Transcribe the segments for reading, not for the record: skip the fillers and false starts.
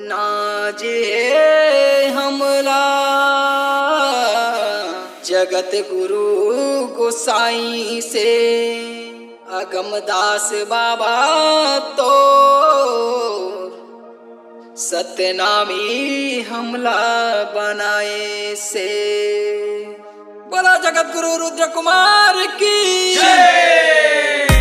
नाजे हमला जगत गुरु गोसाई से अगमदास बाबा तो सत्यनामी हमला बनाए से। बोला जगत गुरु रुद्र कुमार की जय।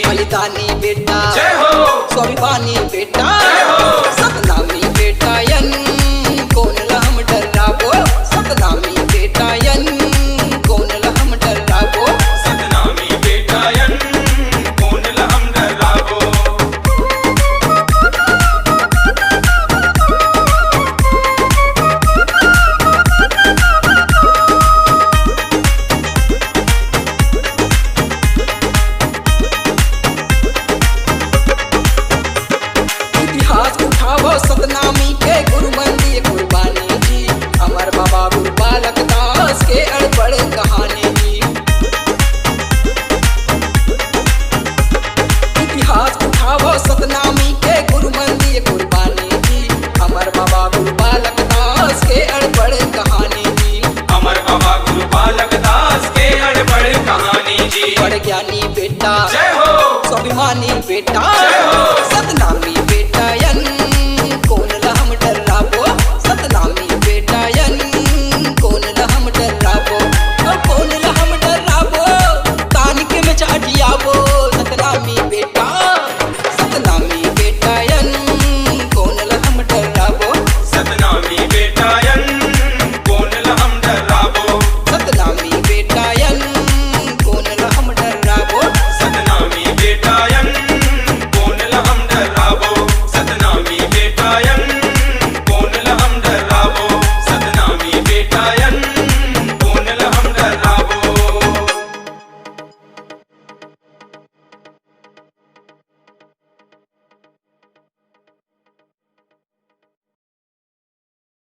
बलिदानी बेटा जय हो, स्वाभिमानी बेटा जय हो, सतनामी बेटा यन कौन लहम डरावो, सतनामी बेटा यन कौन लहम डरावो, सतनामी बेटा यन कौन लहम डरावो। सतनामी के गुरु मंदिर कुर्बानी जी, अमर बाबा गुरु बालक दास के अड़बड़ कहानी जी। इतिहास उठावो सतनामी के गुरु मंदिर कुर्बानी जी, अमर बाबा गुरु बालक दास के अड़बड़ कहानी जी। अमर बाबा गुरु बालक दास के अड़बड़ कहानी जी। बड़ ज्ञानी बेटा जय हो, स्वाभिमानी बेटा